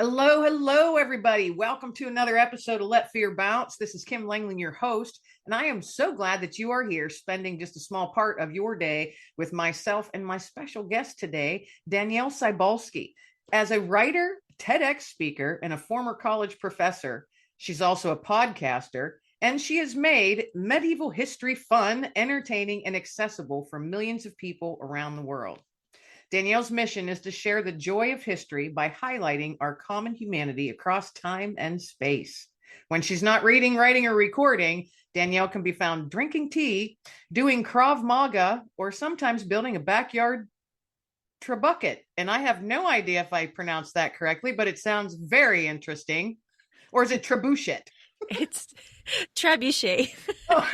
Hello, hello, everybody. Welcome to another episode of Let Fear Bounce. This is Kim Langling, your host, and I am so glad that you are here spending just a small part of your day with myself and my special guest today, Danièle Cybulski. As a writer, TedX speaker, and a former college professor, she's also a podcaster, and she has made medieval history fun, entertaining, and accessible for millions of people around the world. Danièle's mission is to share the joy of history by highlighting our common humanity across time and space. When she's not reading, writing, or recording, Danièle can be found drinking tea, doing Krav Maga, or sometimes building a backyard trebuchet. And I have no idea if I pronounced that correctly, but it sounds very interesting. Or is it trebuchet? It's trebuchet. Oh.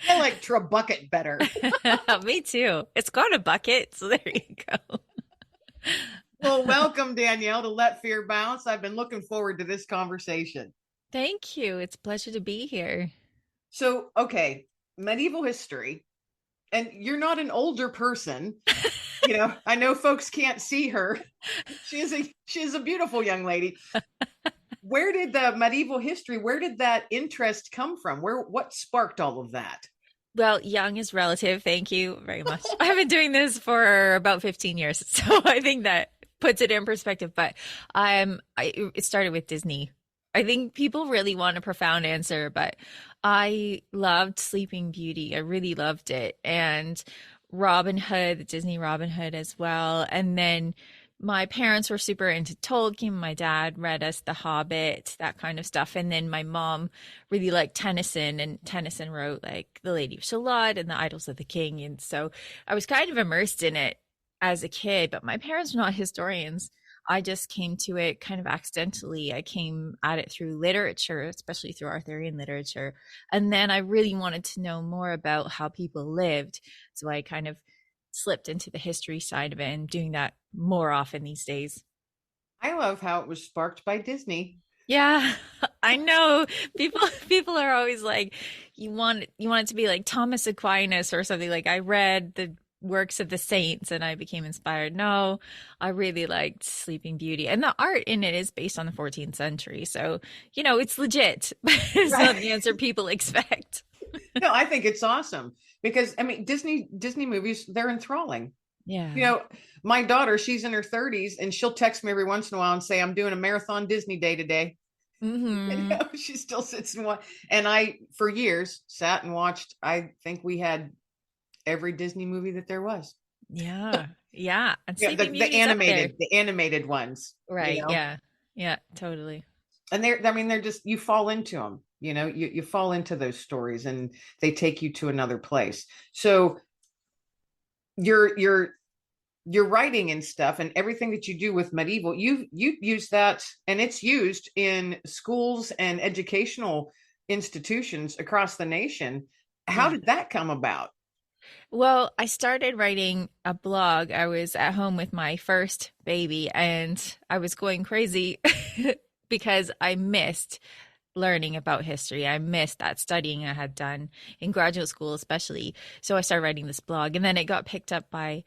I like trebuchet better. Me too. It's got a bucket, so there you go. Well, welcome, Danièle, to Let Fear Bounce. I've been looking forward to this conversation. Thank you. It's a pleasure to be here. So, okay, medieval history, and you're not an older person. I know folks can't see her. She is a beautiful young lady. Where did the medieval history, where did that interest come from? What sparked all of that? Well, young is relative. Thank you very much. I've been doing this for about 15 years, so I think that puts it in perspective. But it started with Disney. I think people really want a profound answer, but I loved Sleeping Beauty. I really loved it. And Robin Hood, the Disney Robin Hood as well. And then my parents were super into Tolkien. My dad read us The Hobbit, that kind of stuff. And then my mom really liked Tennyson, and Tennyson wrote like The Lady of Shalott and The Idylls of the King. And so I was kind of immersed in it as a kid, but my parents were not historians. I just came to it kind of accidentally. I came at it through literature, especially through Arthurian literature. And then I really wanted to know more about how people lived. So I kind of slipped into the history side of it and doing that more often these days. I love how it was sparked by Disney. Yeah, I know. People are always like, you want it to be like Thomas Aquinas or something. Like I read the works of the saints and I became inspired. No, I really liked Sleeping Beauty, and the art in it is based on the 14th century. So, it's legit, but it's not the answer people expect. No, I think it's awesome because Disney movies, they're enthralling. Yeah. My daughter, she's in her 30s, and she'll text me every once in a while and say, I'm doing a marathon Disney day today. Mm-hmm. She still sits and watch. And I, for years, sat and watched. I think we had every Disney movie that there was. Yeah. Yeah. And the animated ones. Right. Yeah. Yeah, totally. And they're just, you fall into them, you fall into those stories and they take you to another place. So your writing and stuff and everything that you do with medieval, you use that, and it's used in schools and educational institutions across the nation. How did that come about? Well, I started writing a blog. I was at home with my first baby and I was going crazy because I missed learning about history. I missed that studying I had done in graduate school, especially. So I started writing this blog, and then it got picked up by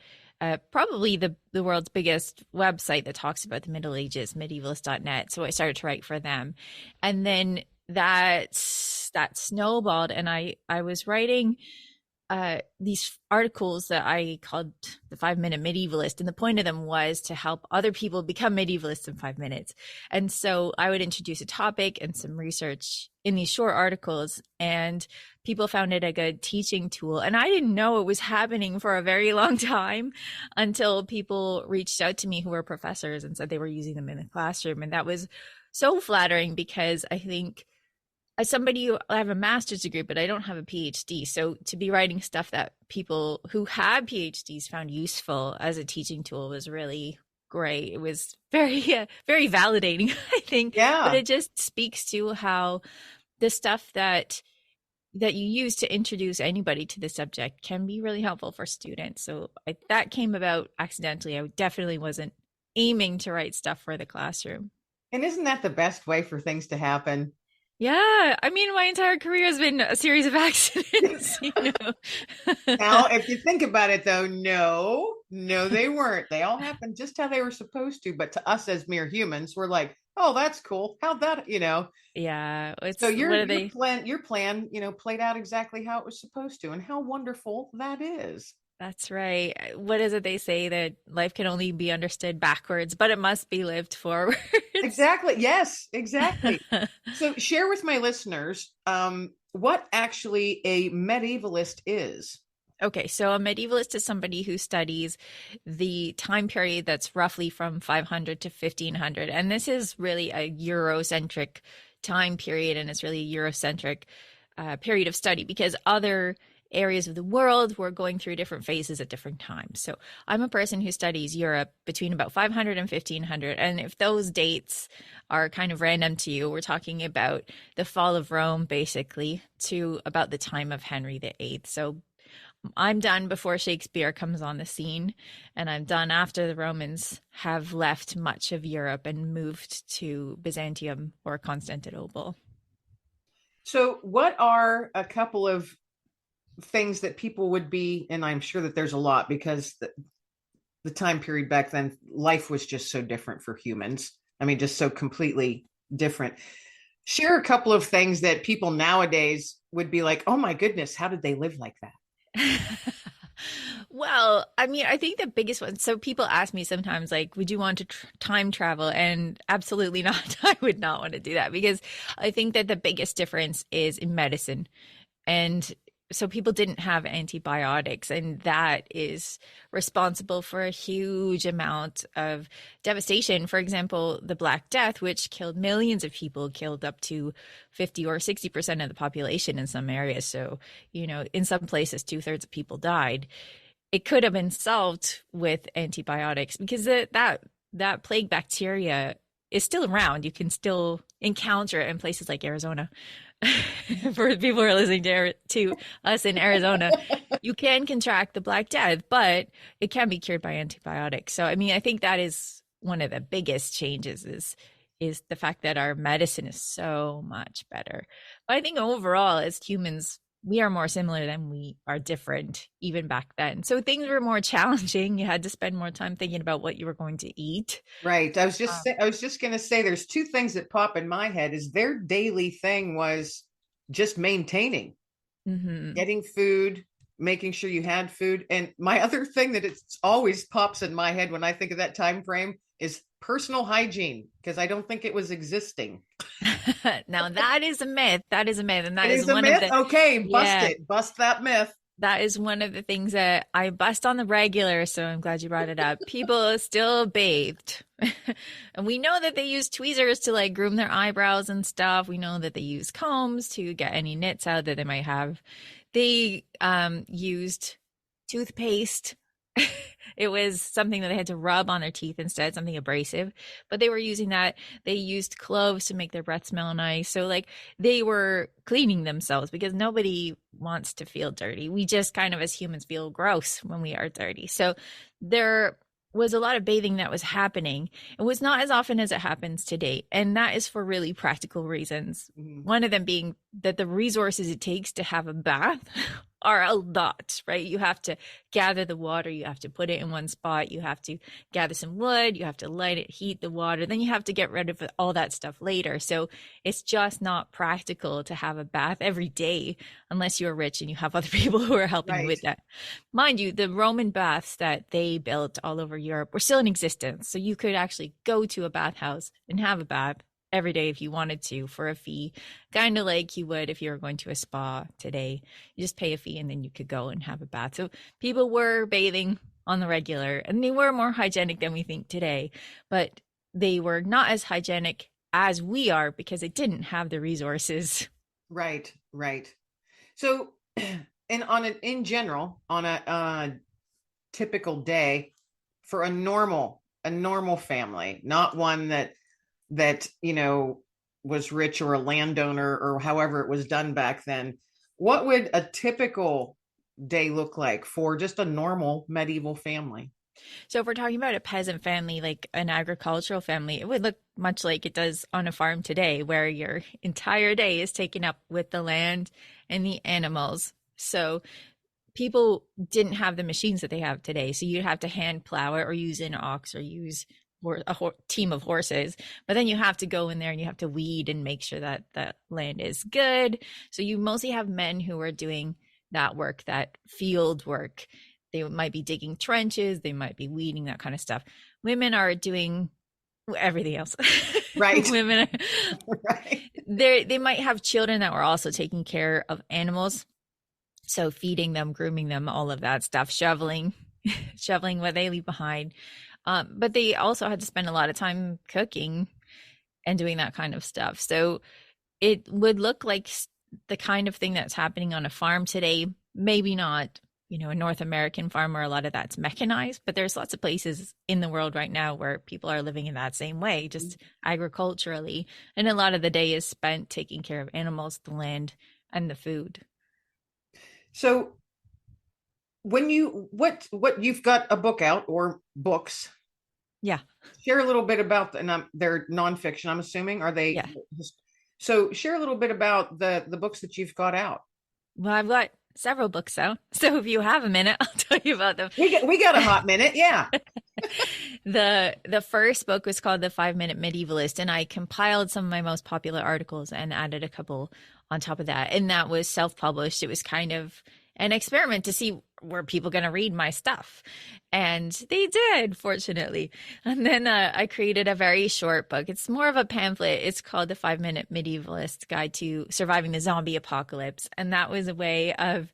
probably the world's biggest website that talks about the Middle Ages, medievalist.net. So I started to write for them. And then that snowballed, and I was writing these articles that I called the 5-minute medievalist. And the point of them was to help other people become medievalists in 5 minutes. And so I would introduce a topic and some research in these short articles, and people found it a good teaching tool. And I didn't know it was happening for a very long time until people reached out to me who were professors and said they were using them in the classroom. And that was so flattering, because I think as somebody I have a master's degree, but I don't have a PhD. So to be writing stuff that people who have PhDs found useful as a teaching tool was really great. It was very, very validating, I think. Yeah. But it just speaks to how the stuff that you use to introduce anybody to the subject can be really helpful for students. So that came about accidentally. I definitely wasn't aiming to write stuff for the classroom. And isn't that the best way for things to happen? Yeah, I mean, my entire career has been a series of accidents, you know. Now, if you think about it, though, no, they weren't. They all happened just how they were supposed to. But to us as mere humans, we're like, oh, that's cool. How'd that? Yeah, So it's your what are your they? plan, your plan, played out exactly how it was supposed to, and how wonderful that is. That's right. What is it they say that life can only be understood backwards, but it must be lived forwards? Exactly. Yes, exactly. So share with my listeners what actually a medievalist is. Okay, so a medievalist is somebody who studies the time period that's roughly from 500 to 1500. And this is really a Eurocentric time period, and it's really a Eurocentric period of study because other areas of the world were going through different phases at different times. So I'm a person who studies Europe between about 500 and 1500. And if those dates are kind of random to you, we're talking about the fall of Rome, basically, to about the time of Henry VIII. So I'm done before Shakespeare comes on the scene, and I'm done after the Romans have left much of Europe and moved to Byzantium or Constantinople. So, what are a couple of things that people would be, and I'm sure that there's a lot because the time period back then, life was just so different for humans. I mean, just so completely different. Share a couple of things that people nowadays would be like, oh my goodness, how did they live like that? Well, I mean, I think the biggest one. So people ask me sometimes, like, would you want to time travel? And absolutely not. I would not want to do that because I think that the biggest difference is in medicine. And so people didn't have antibiotics, and that is responsible for a huge amount of devastation. For example, the Black Death, which killed millions of people, killed up to 50 or 60% of the population in some areas. So, in some places, two-thirds of people died. It could have been solved with antibiotics because that plague bacteria is still around. You can still encounter it in places like Arizona. For people who are listening to us in Arizona, you can contract the Black Death, but it can be cured by antibiotics. So, I mean, I think that is one of the biggest changes is the fact that our medicine is so much better. But I think overall, as humans, we are more similar than we are different, even back then. So things were more challenging. You had to spend more time thinking about what you were going to eat. Right. Um, I was just going to say there's two things that pop in my head is their daily thing was just maintaining, mhm. getting food, making sure you had food. And my other thing that it's always pops in my head when I think of that time frame is personal hygiene because I don't think it was existing. Now that is a myth. That is a myth. And It that is is a one of myth. the, Okay, bust yeah, it. Bust that myth. that is one of the things that I bust on the regular. So I'm glad you brought it up. People still bathed. And we know that they use tweezers to like groom their eyebrows and stuff. We know that they use combs to get any nits out that they might have. They used toothpaste. It was something that they had to rub on their teeth instead, something abrasive. But they were using that. They used cloves to make their breath smell nice. So, like, they were cleaning themselves because nobody wants to feel dirty. We just kind of, as humans, feel gross when we are dirty. So, there was a lot of bathing that was happening. It was not as often as it happens today. And that is for really practical reasons. Mhm. One of them being that the resources it takes to have a bath are a lot, right? You have to gather the water, you have to put it in one spot, you have to gather some wood, you have to light it, heat the water, then you have to get rid of all that stuff later. So it's just not practical to have a bath every day unless you're rich and you have other people who are helping you Right. with that. Mind you, the Roman baths that they built all over Europe were still in existence. So you could actually go to a bathhouse and have a bath every day if you wanted to for a fee, kind of like you would if you were going to a spa today. You just pay a fee and then you could go and have a bath. So people were bathing on the regular and they were more hygienic than we think today, but they were not as hygienic as we are because they didn't have the resources. Right. Right. So, and in general, on a typical day for a normal family, not one that was rich or a landowner or however it was done back then, what would a typical day look like for just a normal medieval family? So if we're talking about a peasant family, like an agricultural family, it would look much like it does on a farm today, where your entire day is taken up with the land and the animals. So people didn't have the machines that they have today. So you'd have to hand plow it or use an ox or use team of horses. But then you have to go in there and you have to weed and make sure that the land is good. So you mostly have men who are doing that work, that field work. They might be digging trenches, they might be weeding, that kind of stuff. Women are doing everything else. Right. Women are, Right. they might have children that were also taking care of animals. So feeding them, grooming them, all of that stuff, shoveling what they leave behind. But they also had to spend a lot of time cooking and doing that kind of stuff. So it would look like the kind of thing that's happening on a farm today. Maybe not, a North American farm where a lot of that's mechanized, but there's lots of places in the world right now where people are living in that same way, just agriculturally. And a lot of the day is spent taking care of animals, the land, and the food. So when what you've got a book out or books, Yeah. share a little bit about they're nonfiction, I'm assuming. Are they? Yeah. So share a little bit about the books that you've got out. Well, I've got several books out. So if you have a minute, I'll tell you about them. We got a hot minute. Yeah. The first book was called The 5-Minute Medievalist, and I compiled some of my most popular articles and added a couple on top of that. And that was self-published. It was kind of an experiment to see, were people going to read my stuff? And they did, fortunately. And then I created a very short book. It's more of a pamphlet. It's called The 5-Minute Medievalist Guide to Surviving the Zombie Apocalypse. And that was a way of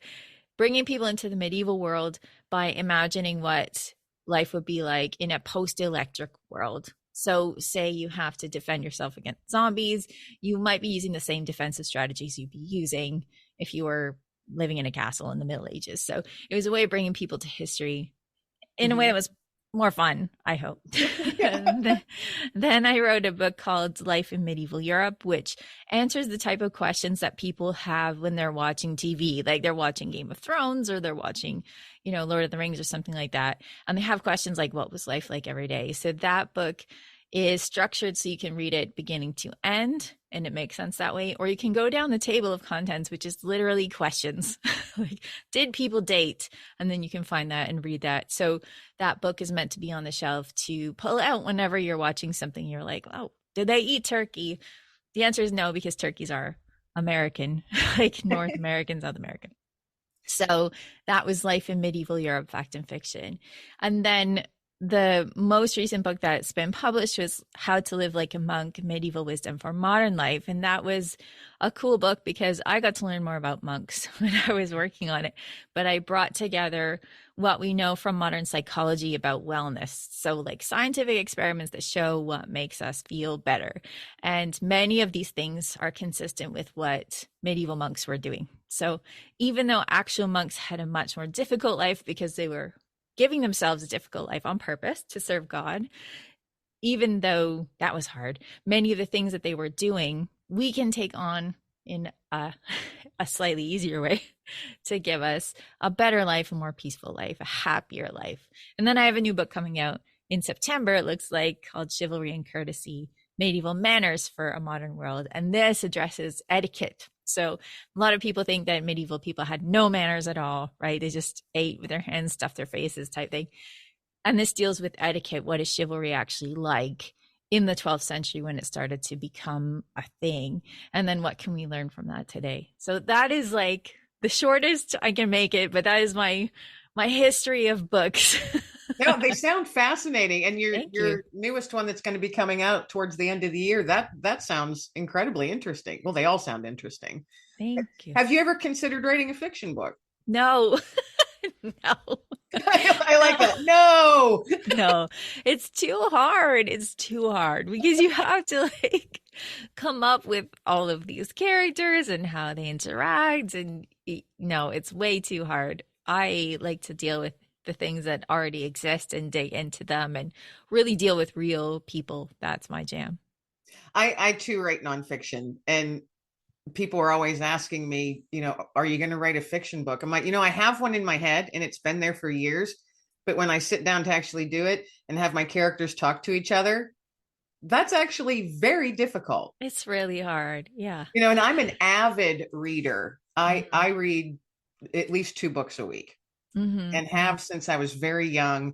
bringing people into the medieval world by imagining what life would be like in a post-electric world. So say you have to defend yourself against zombies, you might be using the same defensive strategies you'd be using if you were living in a castle in the Middle Ages. So it was a way of bringing people to history in a way that was more fun, I hope. Then I wrote a book called Life in Medieval Europe, which answers the type of questions that people have when they're watching TV, like they're watching Game of Thrones or they're watching, Lord of the Rings or something like that. And they have questions like, what was life like every day? So that book is structured so you can read it beginning to end, and it makes sense that way. Or you can go down the table of contents, which is literally questions like, did people date? And then you can find that and read that. So that book is meant to be on the shelf to pull out whenever you're watching something. You're like, oh, did they eat turkey? The answer is no, because turkeys are American, like North American, South American. So that was Life in Medieval Europe, Fact and Fiction. And then the most recent book that's been published was How to Live Like a Monk, Medieval Wisdom for Modern Life. And that was a cool book because I got to learn more about monks when I was working on it. But I brought together what we know from modern psychology about wellness. So like scientific experiments that show what makes us feel better. And many of these things are consistent with what medieval monks were doing. So even though actual monks had a much more difficult life because they were giving themselves a difficult life on purpose to serve God, even though that was hard, many of the things that they were doing, we can take on in a slightly easier way to give us a better life, a more peaceful life, a happier life. And then I have a new book coming out in September, it looks like, called Chivalry and Courtesy, Medieval Manners for a Modern World. And this addresses etiquette. So a lot of people think that medieval people had no manners at all, right? They just ate with their hands, stuffed their faces type thing. And this deals with etiquette. What is chivalry actually like in the 12th century when it started to become a thing? And then what can we learn from that today? So that is like the shortest I can make it, but that is my history of books. No, they sound fascinating. And your newest one that's going to be coming out towards the end of the year, that sounds incredibly interesting. Well, they all sound interesting. Thank you. Have you ever considered writing a fiction book? No. No. I like that. No, it's too hard. It's too hard because you have to like come up with all of these characters and how they interact. And no, it's way too hard. I like to deal with the things that already exist and dig into them and really deal with real people. That's my jam. I too write nonfiction, and people are always asking me, are you going to write a fiction book? I'm like, I have one in my head and it's been there for years, But when I sit down to actually do it and have my characters talk to each other, that's actually very difficult. It's really hard. Yeah. And I'm an avid reader. I Mm-hmm. I read at least 2 books a week and Mm-hmm. have since I was very young.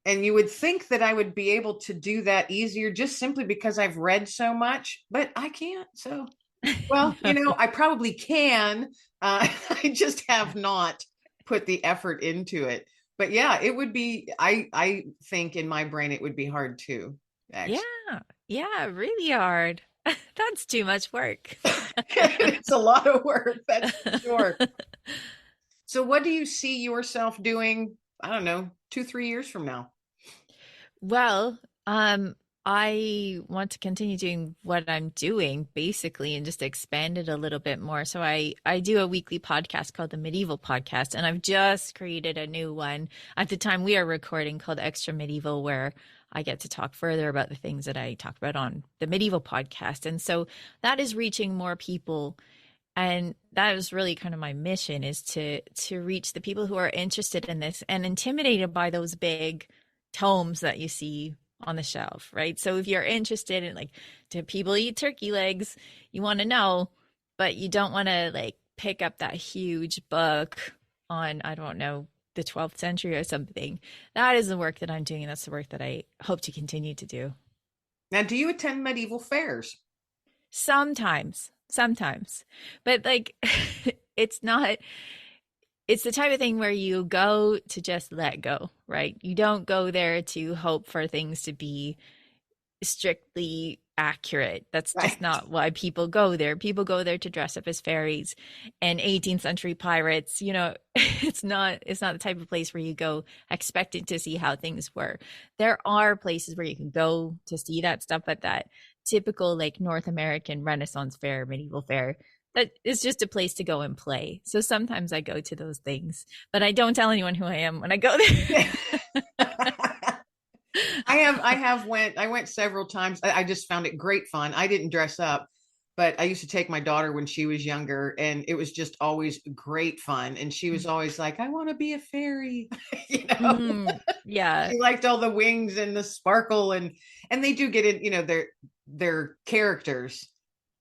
And you would think that I would be able to do that easier just simply because I've read so much, but I can't. So, well, No. I probably can. I just have not put the effort into it. But yeah, it would be, I think in my brain, it would be hard too, Yeah. actually. Yeah, really hard. That's too much work. It's a lot of work, that's for sure. So, what do you see yourself doing? I don't know, 2, 3 years from now? Well, I want to continue doing what I'm doing basically and just expand it a little bit more. So I do a weekly podcast called the Medieval Podcast, and I've just created a new one at the time we are recording called Extra Medieval, where I get to talk further about the things that I talk about on the Medieval Podcast. And so that is reaching more people. And that is really kind of my mission, is to reach the people who are interested in this and intimidated by those big tomes that you see on the shelf, right? So if you're interested in, like, do people eat turkey legs? You want to know, but you don't want to like pick up that huge book on, I don't know, the 12th century or something. That is the work that I'm doing, and that's the work that I hope to continue to do. Now, do you attend medieval fairs? Sometimes, but like it's not, it's the type of thing where you go to just let go, right? You don't go there to hope for things to be strictly accurate. That's just Right. not why people go there. People go there to dress up as fairies and 18th century pirates. It's not the type of place where you go expecting to see how things were. There are places where you can go to see that stuff, but that typical like North American Renaissance fair, medieval fair, that is just a place to go and play. So sometimes I go to those things, but I don't tell anyone who I am when I go Yeah. there. I went several times. I just found it great fun. I didn't dress up, but I used to take my daughter when she was younger, and it was just always great fun. And she was always like, I want to be a fairy. Yeah. She liked all the wings and the sparkle, and they do get in, their characters,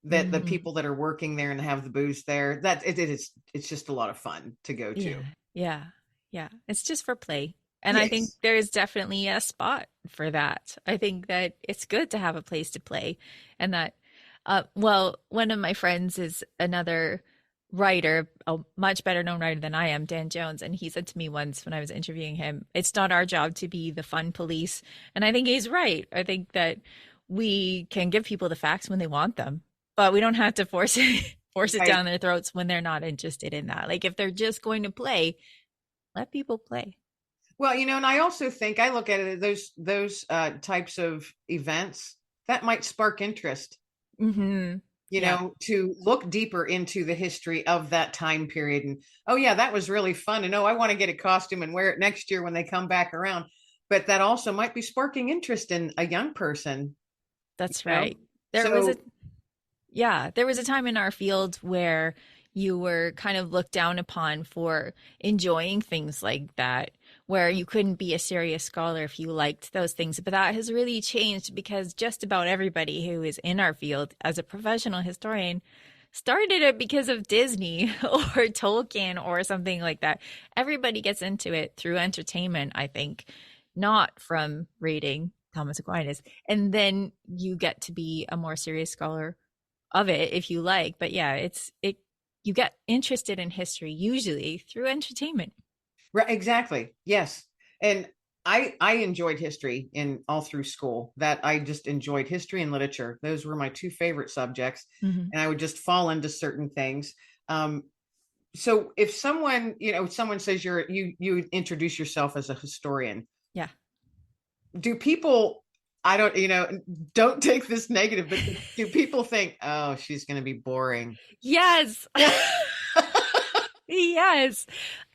that the Mhm. people that are working there and have the booths there, that it's just a lot of fun to go Yeah, to. yeah, yeah. It's just for play. And I think Yes. there's definitely a spot for that. I think that it's good to have a place to play. And that, well, one of my friends is another writer, a much better known writer than I am, Dan Jones. And he said to me once when I was interviewing him, it's not our job to be the fun police. And I think he's right. I think that we can give people the facts when they want them, but we don't have to force it Right. down their throats when they're not interested in that. Like if they're just going to play, let people play. Well, and I also think I look at it, those types of events that might spark interest, Hmm. Yeah. to look deeper into the history of that time period. And oh yeah, that was really fun. And oh, I want to get a costume and wear it next year when they come back around. But that also might be sparking interest in a young person, you That's know. right. There was a So Yeah, there was a time in our field where you were kind of looked down upon for enjoying things like that, where you couldn't be a serious scholar if you liked those things. But that has really changed because just about everybody who is in our field as a professional historian started it because of Disney or Tolkien or something like that. Everybody gets into it through entertainment, I think, not from reading Thomas Aquinas. And then you get to be a more serious scholar of it if you like. But yeah, it you get interested in history usually through entertainment. right, exactly. Yes. And I enjoyed history in all through school. That I just enjoyed history and literature. Those were my 2 favorite subjects. Hmm. And I would just fall into certain things. Um, so if someone says you introduce yourself as a historian, Yeah. do people, I don't, don't take this negative, but do people think, oh, she's going to be boring? Yes. Yes.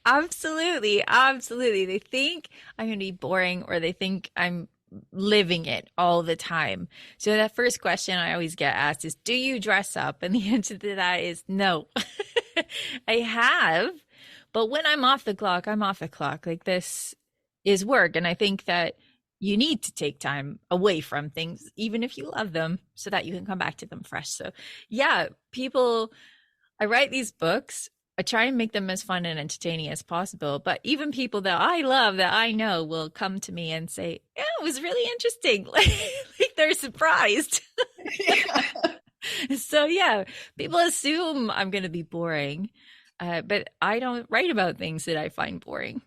Absolutely. Absolutely. They think I'm going to be boring, or they think I'm living it all the time. So that first question I always get asked is, do you dress up? And the answer to that is no. I have, but when I'm off the clock, I'm off the clock. Like is work. And I think that you need to take time away from things, even if you love them, so that you can come back to them fresh. So, yeah, people, I write these books. I try and make them as fun and entertaining as possible. But even people that I love, that I know, will come to me and say, "Yeah, it was really interesting." Like they're surprised. Yeah. So yeah, people assume I'm going to be boring, but I don't write about things that I find boring.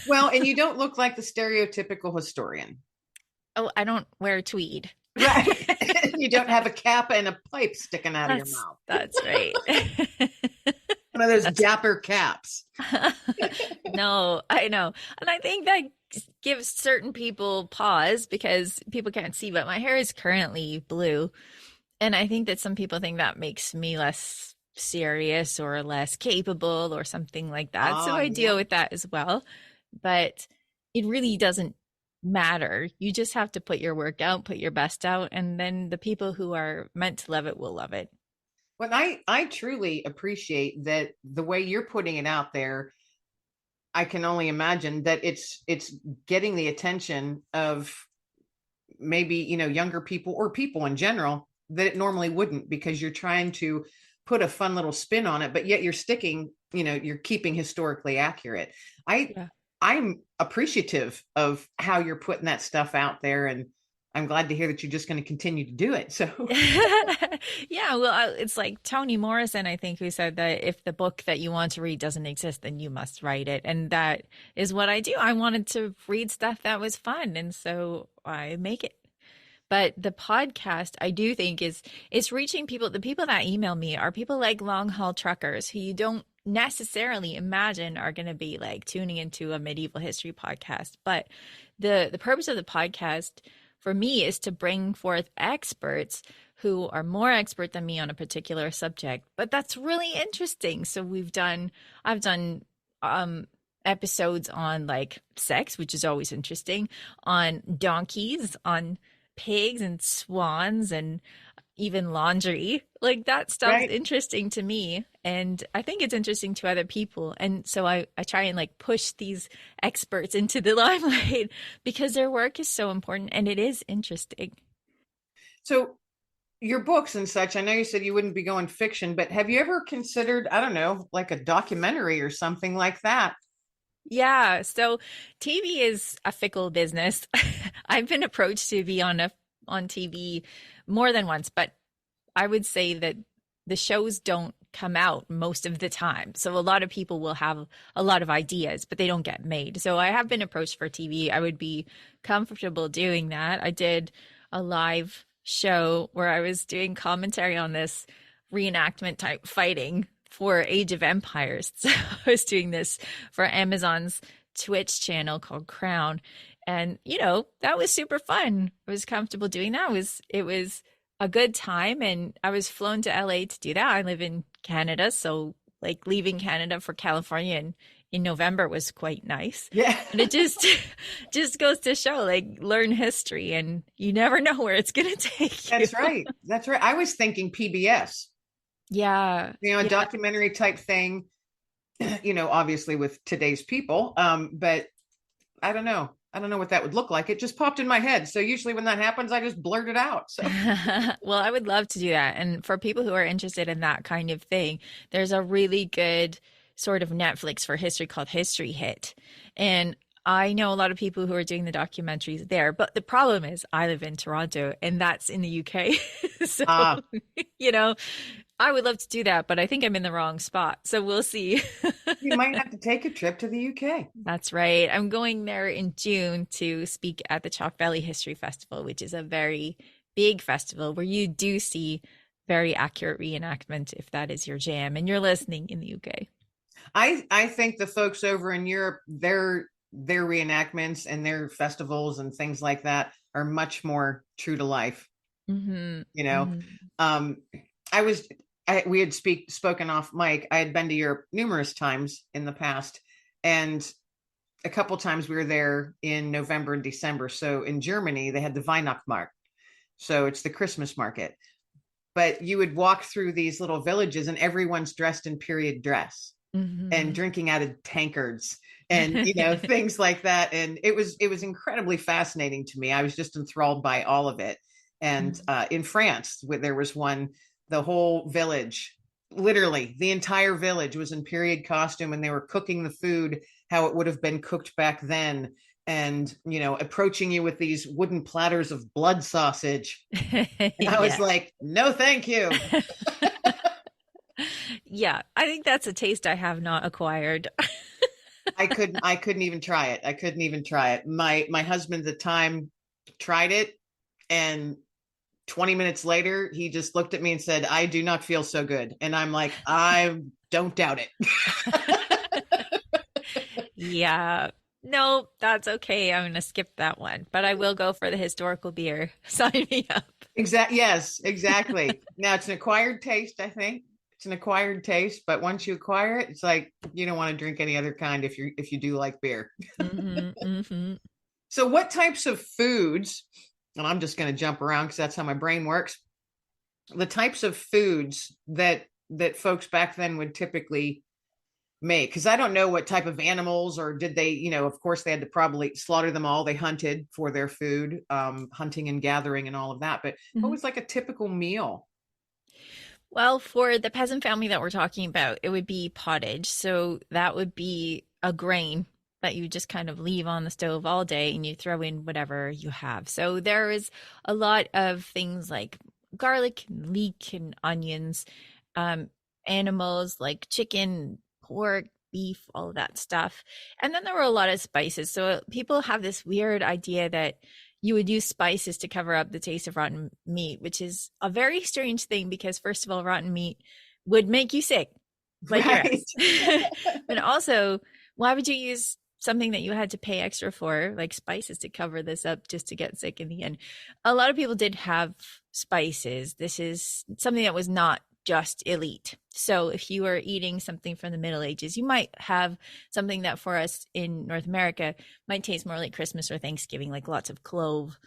Well, and you don't look like the stereotypical historian. Oh, I don't wear tweed. Right. You don't have a cap and a pipe sticking out of your That's mouth. that's right. One of those That's dapper caps. no, I know. And I think that gives certain people pause because people can't see, but my hair is currently blue. And I think that some people think that makes me less serious or less capable or something like that. So Oh, I deal yeah. with that as well. But it really doesn't matter. You just have to put your work out, put your best out, and then the people who are meant to love it will love it. Well, I truly appreciate that the way you're putting it out there. I can only imagine that it's getting the attention of maybe, younger people or people in general that it normally wouldn't, because you're trying to put a fun little spin on it, but yet you're sticking, you're keeping historically accurate. I Yeah. I'm appreciative of how you're putting that stuff out there, and I'm glad to hear that you're just going to continue to do it. So Yeah, well, it's like Toni Morrison, I think, who said that if the book that you want to read doesn't exist, then you must write it. And that is what I do. I wanted to read stuff that was fun, and so I make it. But the podcast, I do think is it's reaching people. The people that email me are people like long haul truckers who you don't necessarily imagine are going to be like tuning into a medieval history podcast. But the purpose of the podcast for me is to bring forth experts who are more expert than me on a particular subject. But that's really interesting. So I've done episodes on like sex, which is always interesting, on donkeys, on pigs and swans, and even laundry. Like that stuff's right. interesting to me. And I think it's interesting to other people. And so I try and like push these experts into the limelight because their work is so important and it is interesting. So your books and such, I know you said you wouldn't be going fiction, but have you ever considered, I don't know, like a documentary or something like that? Yeah. So TV is a fickle business. I've been approached to be on TV more than once, but I would say that the shows don't come out most of the time. So a lot of people will have a lot of ideas, but they don't get made. So I have been approached for TV. I would be comfortable doing that. I did a live show where I was doing commentary on this reenactment type fighting for Age of Empires. So I was doing this for Amazon's Twitch channel called Crown. And, that was super fun. I was comfortable doing that. It was a good time. And I was flown to LA to do that. I live in Canada. So like leaving Canada for California in November was quite nice. Yeah. And it just goes to show, like, learn history and you never know where it's going to take you. That's right. That's right. I was thinking PBS, Yeah. a Yeah. documentary type thing, obviously with today's people. But I don't know. I don't know what that would look like. It just popped in my head. So usually when that happens, I just blurt it out. So Well, I would love to do that. And for people who are interested in that kind of thing, there's a really good sort of Netflix for history called History Hit. And I know a lot of people who are doing the documentaries there, but the problem is I live in Toronto and that's in the UK. So, you know, I would love to do that, but I think I'm in the wrong spot. So we'll see. you might have to take a trip to the UK. That's right. I'm going there in June to speak at the Chalk Valley History Festival, which is a very big festival where you do see very accurate reenactment if that is your jam and you're listening in the UK. I think the folks over in Europe, their reenactments and their festivals and things like that are much more true to life. Mm-hmm. Um, we had spoken off mic. I had been to Europe numerous times in the past, and a couple times we were there in November and December. So in Germany, they had the Weihnachtsmarkt. So it's the Christmas market. But you would walk through these little villages and everyone's dressed in period dress. and Hmm. drinking out of tankards and things like that. And it was incredibly fascinating to me. I was just enthralled by all of it. And in France, there was one, the whole village, literally the entire village was in period costume, and they were cooking the food how it would have been cooked back then, and approaching you with these wooden platters of blood sausage. And I was Yeah. like, no thank you. Yeah, I think that's a taste I have not acquired. I couldn't even try it. I couldn't even try it. My husband at the time tried it, and 20 minutes later he just looked at me and said, I do not feel so good. And I'm like, I don't doubt it. Yeah. No, that's okay. I'm gonna skip that one, but I will go for the historical beer. Sign me up. Yes, exactly. Now it's an acquired taste, I think. It's an acquired taste, but once you acquire it, it's like you don't want to drink any other kind if you do like beer. Hmm. Hmm. So what types of foods, and I'm just going to jump around because that's how my brain works, the types of foods that folks back then would typically make, because I don't know what type of animals, or did they, of course they had to probably slaughter them all. They hunted for their food, hunting and gathering and all of that. But what Hmm. was like a typical meal? Well, for the peasant family that we're talking about, it would be pottage. So that would be a grain that you just kind of leave on the stove all day and you throw in whatever you have. So there is a lot of things like garlic, and leek, and onions, um, animals like chicken, pork, beef, all of that stuff. And then there were a lot of spices. So people have this weird idea that you would use spices to cover up the taste of rotten meat, which is a very strange thing because, first of all, rotten meat would make you sick, like your Right. ass. But also, why would you use something that you had to pay extra for, like spices, to cover this up just to get sick in the end? A lot of people did have spices. This is something that was not just elite. So if you were eating something from the Middle Ages, you might have something that for us in North America might taste more like Christmas or Thanksgiving, like lots of clove,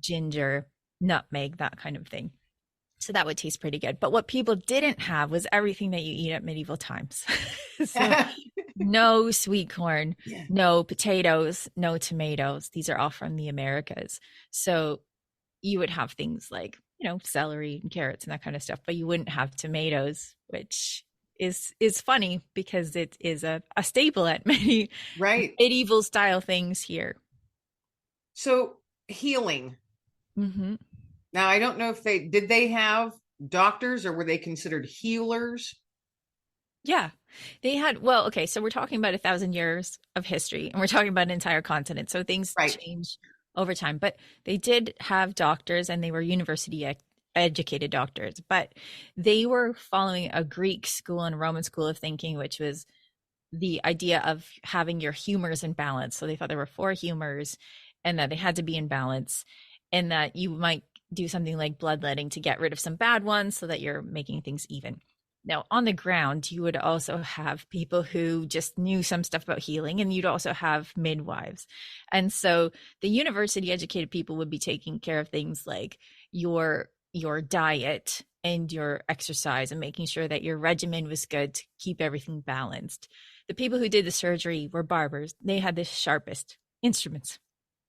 ginger, nutmeg, that kind of thing. So that would taste pretty good. But what people didn't have was everything that you eat at medieval times. So no sweet corn, no potatoes, no tomatoes. These are all from the Americas. So you would have things like, celery and carrots and that kind of stuff, but you wouldn't have tomatoes, which is funny because it is a staple at many Right. medieval style things here. So healing. Hmm. Now I don't know if they have doctors, or were they considered healers? Yeah, they had, well, okay, so we're talking about 1,000 years of history and we're talking about an entire continent. So things Right. change over time, but they did have doctors and they were university educated doctors, but they were following a Greek school and Roman school of thinking, which was the idea of having your humors in balance. So they thought there were four humors and that they had to be in balance, and that you might do something like bloodletting to get rid of some bad ones so that you're making things even. Now, on the ground, you would also have people who just knew some stuff about healing, and you'd also have midwives. And so the university educated people would be taking care of things like your diet and your exercise and making sure that your regimen was good to keep everything balanced. The people who did the surgery were barbers. They had the sharpest instruments, so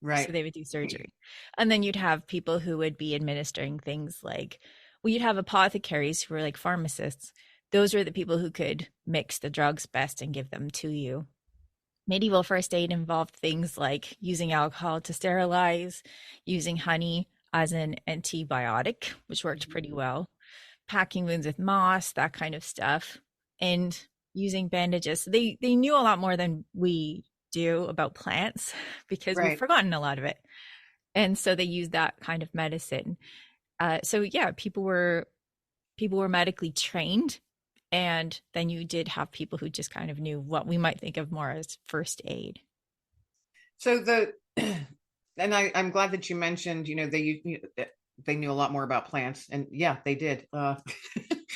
Right. they would do surgery. And then you'd have people who would be administering things like, well, you'd have apothecaries who were like pharmacists. Those were the people who could mix the drugs best and give them to you. Medieval first aid involved things like using alcohol to sterilize, using honey as an antibiotic, which worked pretty well, packing wounds with moss, that kind of stuff, and using bandages. So they knew a lot more than we do about plants because we've Right. forgotten a lot of it. And so they used that kind of medicine. So yeah, people were medically trained, and then you did have people who just kind of knew what we might think of more as first aid. So and I'm glad that you mentioned, they knew a lot more about plants, and yeah, they did.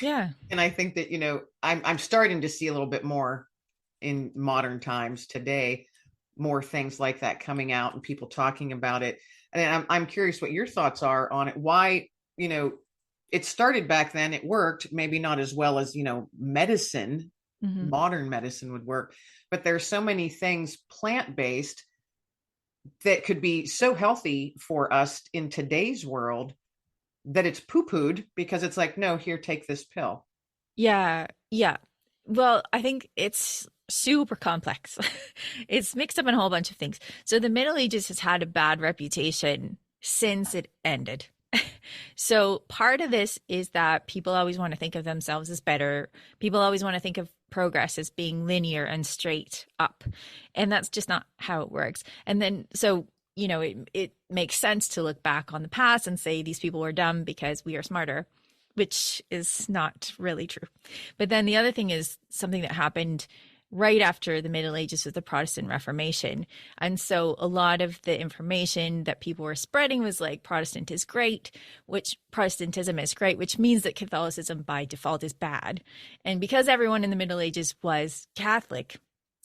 Yeah. And I think that, I'm starting to see a little bit more in modern times today, more things like that coming out and people talking about it. And I'm curious what your thoughts are on it. Why, it started back then, it worked, maybe not as well as, medicine, Hmm. modern medicine would work. But there's so many things plant-based that could be so healthy for us in today's world that it's poo-pooed because it's like, no, here, take this pill. Yeah, yeah. Well, I think it's super complex. It's mixed up in a whole bunch of things. So the Middle Ages has had a bad reputation since it ended. So part of this is that people always want to think of themselves as better. People always want to think of progress as being linear and straight up. And that's just not how it works. And then, so, it makes sense to look back on the past and say these people were dumb because we are smarter, which is not really true. But then the other thing is something that happened right after the Middle Ages with the Protestant Reformation. And so a lot of the information that people were spreading was like Protestantism is great, which means that Catholicism by default is bad. And because everyone in the Middle Ages was Catholic,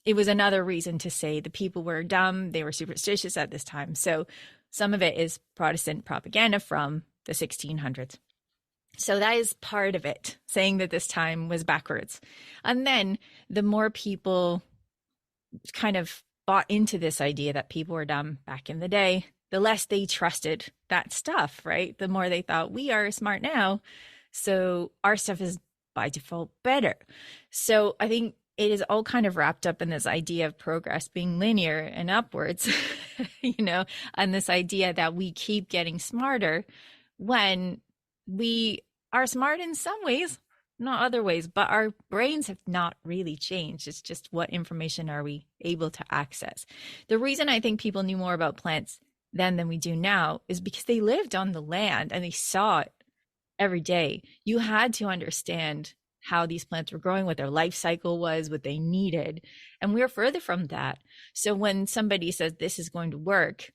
it was another reason to say the people were dumb, they were superstitious at this time. So some of it is Protestant propaganda from the 1600s. So that is part of it, saying that this time was backwards. And then the more people kind of bought into this idea that people were dumb back in the day, the less they trusted that stuff, right? The more they thought we are smart now. So our stuff is by default better. So I think it is all kind of wrapped up in this idea of progress being linear and upwards, and this idea that we keep getting smarter when we are smart in some ways, not other ways, but our brains have not really changed. It's just what information are we able to access. The reason I think people knew more about plants then than we do now is because they lived on the land and they saw it every day. You had to understand how these plants were growing, what their life cycle was, what they needed. And we're further from that. So when somebody says this is going to work,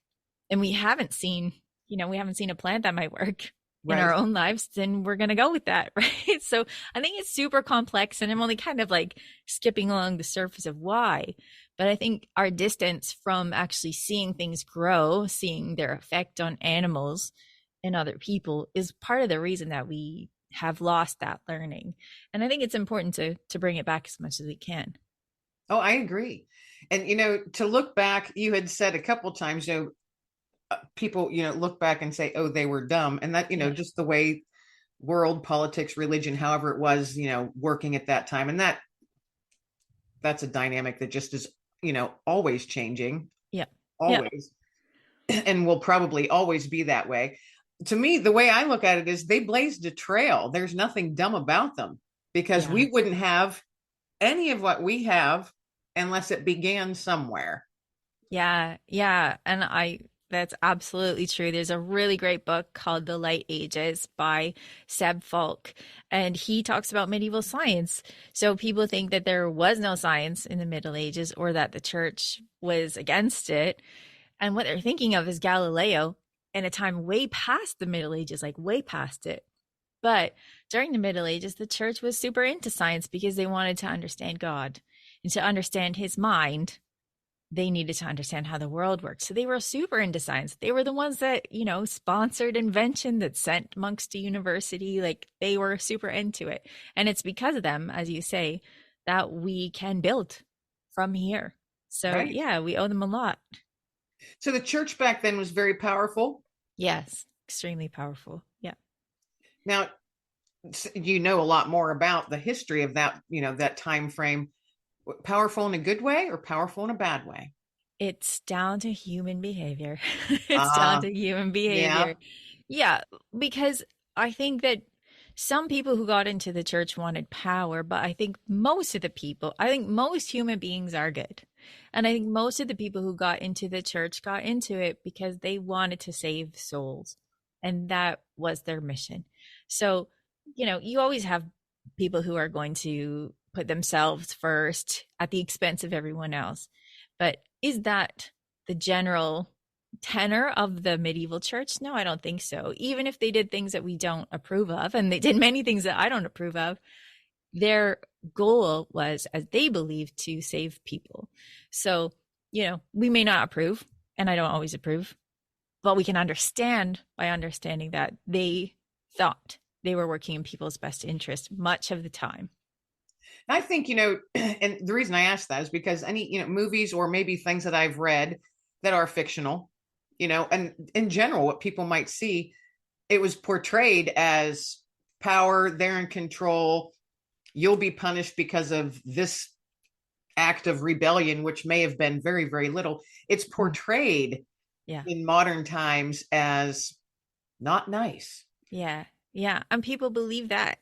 and we haven't seen a plant that might work in our Right. own lives, then we're going to go with that, right? So I think it's super complex, and I'm only kind of like skipping along the surface of why. But I think our distance from actually seeing things grow, seeing their effect on animals and other people is part of the reason that we have lost that learning. And I think it's important to bring it back as much as we can. Oh, I agree. And, to look back, you had said a couple times, people, look back and say, oh, they were dumb. And that, Yeah. just the way world politics, religion, however it was, working at that time. And that's a dynamic that just is, always changing, Yeah. Yeah. always, and will probably always be that way. To me, the way I look at it is they blazed a trail. There's nothing dumb about them because Yeah. we wouldn't have any of what we have unless it began somewhere. Yeah, yeah. And that's absolutely true. There's a really great book called The Light Ages by Seb Falk, and he talks about medieval science. So people think that there was no science in the Middle Ages or that the church was against it. And what they're thinking of is Galileo in a time way past the Middle Ages, like way past it. But during the Middle Ages, the church was super into science because they wanted to understand God and to understand his mind they needed to understand how the world worked. So they were super into science. They were the ones that, sponsored invention that sent monks to university. Like they were super into it. And it's because of them, as you say, that we can build from here. So Right. yeah, we owe them a lot. So the church back then was very powerful. Yes, extremely powerful. Yeah. Now, you know a lot more about the history of that, that time frame. Powerful in a good way or powerful in a bad way? It's down to human behavior. It's down Uh, to human yeah, behavior. Yeah, because I think that some people who got into the church wanted power, but I think most human beings are good. And I think most of the people who got into the church got into it because they wanted to save souls. And that was their mission. So, you always have people who are going to put themselves first at the expense of everyone else. But is that the general tenor of the medieval church? No, I don't think so. Even if they did things that we don't approve of, and they did many things that I don't approve of, their goal was, as they believed, to save people. So, we may not approve, and I don't always approve, but we can understand by understanding that they thought they were working in people's best interest much of the time. I think, and the reason I ask that is because any, movies or maybe things that I've read that are fictional, and in general, what people might see, it was portrayed as power, they're in control, you'll be punished because of this act of rebellion, which may have been very, very little. It's portrayed Yeah. in modern times as not nice. Yeah. Yeah. And people believe that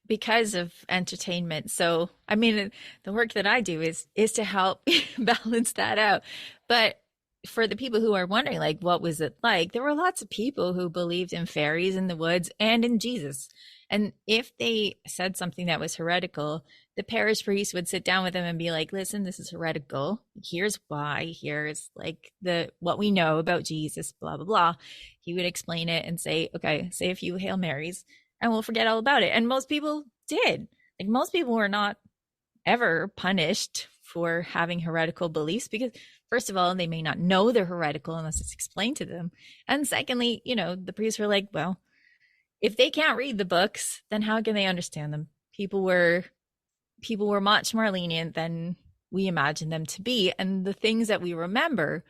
because of entertainment. So, I mean, the work that I do is to help balance that out. But for the people who are wondering, like, what was it like? There were lots of people who believed in fairies in the woods and in Jesus. And if they said something that was heretical, the parish priest would sit down with them and be like, listen, this is heretical. Here's why. Here's like the what we know about Jesus, blah, blah, blah. He would explain it and say, okay, say a few Hail Marys and we'll forget all about it. And most people did. Like most people were not ever punished for having heretical beliefs because first of all, they may not know they're heretical unless it's explained to them. And secondly, the priests were like, well, if they can't read the books, then how can they understand them? People were much more lenient than we imagined them to be. And the things that we remember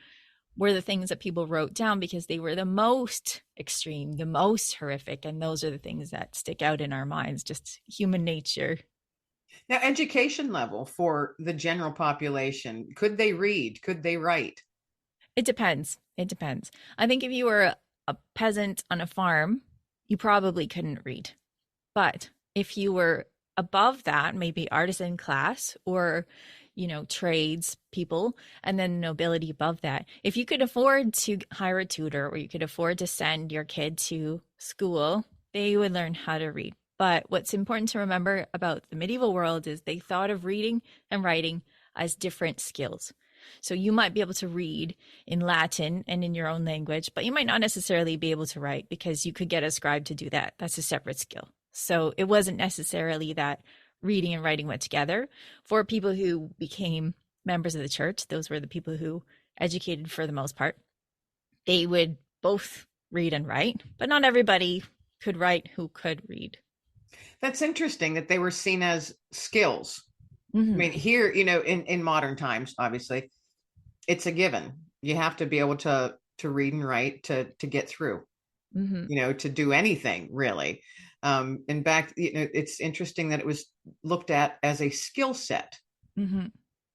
were the things that people wrote down because they were the most extreme, the most horrific. And those are the things that stick out in our minds, just human nature. Now, education level for the general population, could they read? Could they write? It depends. It depends. I think if you were a peasant on a farm, you probably couldn't read. But if you were above that, maybe artisan class or trades people, and then nobility above that. If you could afford to hire a tutor or you could afford to send your kid to school, they would learn how to read. But what's important to remember about the medieval world is they thought of reading and writing as different skills. So you might be able to read in Latin and in your own language, but you might not necessarily be able to write because you could get a scribe to do that. That's a separate skill. So it wasn't necessarily that reading and writing went together. For people who became members of the church, those were the people who educated for the most part. They would both read and write, but not everybody could write who could read. That's interesting that they were seen as skills. Mm-hmm. I mean, here, in modern times, obviously, it's a given. You have to be able to read and write to get through, to do anything really. And back, it's interesting that it was looked at as a skill set. Mm-hmm.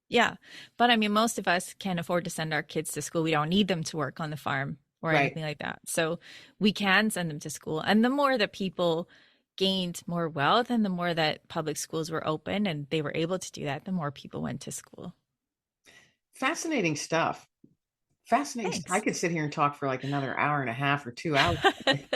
Yeah. But I mean, most of us can't afford to send our kids to school. We don't need them to work on the farm or anything like that. So we can send them to school. And the more that people gained more wealth and the more that public schools were open and they were able to do that, the more people went to school. Fascinating stuff. Fascinating. Thanks. I could sit here and talk for like another hour and a half or 2 hours.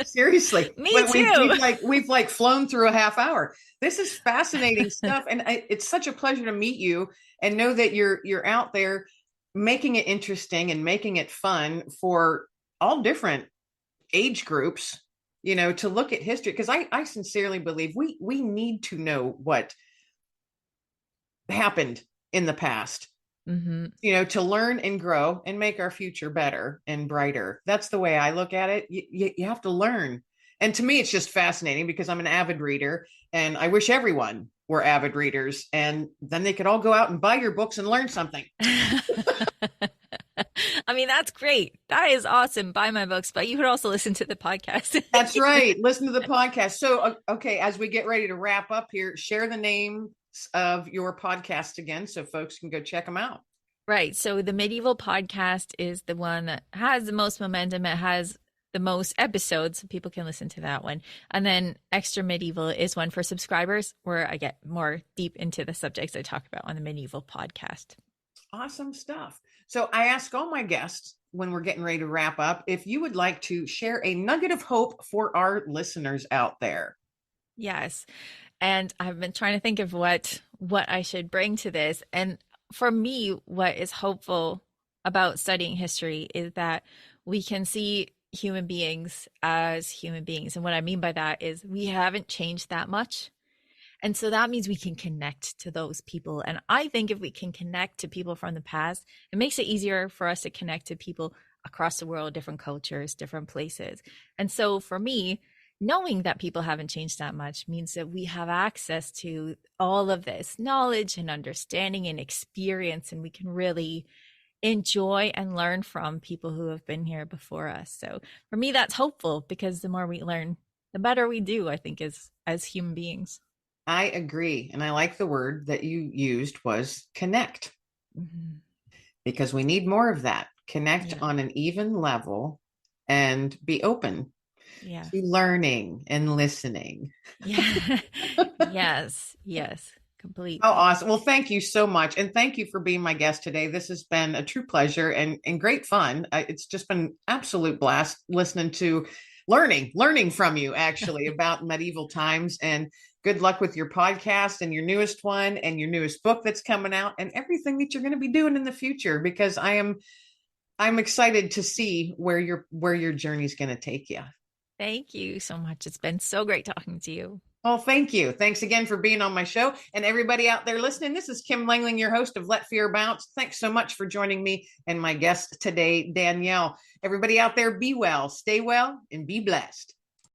Seriously. Me too. We've flown through a half hour. This is fascinating stuff. And it's such a pleasure to meet you and know that you're out there making it interesting and making it fun for all different age groups, to look at history. Because I sincerely believe we need to know what happened in the past. Mm-hmm. To learn and grow and make our future better and brighter. That's the way I look at it. You have to learn. And to me, it's just fascinating because I'm an avid reader and I wish everyone were avid readers and then they could all go out and buy your books and learn something. I mean, that's great. That is awesome. Buy my books, but you could also listen to the podcast. That's right. Listen to the podcast. So, okay, as we get ready to wrap up here, share the name of your podcast again so folks can go check them out. Right. So the medieval podcast is the one that has the most momentum. It has the most episodes, so people can listen to that one. And then Extra Medieval is one for subscribers where I get more deep into the subjects I talk about on the medieval podcast. Awesome stuff. So I ask all my guests when we're getting ready to wrap up, if you would like to share a nugget of hope for our listeners out there. Yes. And I've been trying to think of what I should bring to this. And for me, what is hopeful about studying history is that we can see human beings as human beings. And what I mean by that is we haven't changed that much. And so that means we can connect to those people. And I think if we can connect to people from the past, it makes it easier for us to connect to people across the world, different cultures, different places. And so for me, knowing that people haven't changed that much means that we have access to all of this knowledge and understanding and experience, and we can really enjoy and learn from people who have been here before us. So for me, that's hopeful, because the more we learn, the better we do, I think, as human beings. I agree. And I like the word that you used was connect, Mhm. because we need more of that. Connect Yeah. on an even level and be open Yeah. to learning and listening. Yeah. Yes. Yes. Oh, Completely. awesome. Well, thank you so much. And thank you for being my guest today. This has been a true pleasure and great fun. It's just been absolute blast listening to learning from you actually about medieval times. And good luck with your podcast and your newest one and your newest book that's coming out and everything that you're going to be doing in the future, because I'm excited to see where your journey's going to take you. Thank you so much. It's been so great talking to you. Well, thank you. Thanks again for being on my show. And everybody out there listening, this is Kim Langling, your host of Let Fear Bounce. Thanks so much for joining me and my guest today, Danièle. Everybody out there, be well, stay well, and be blessed.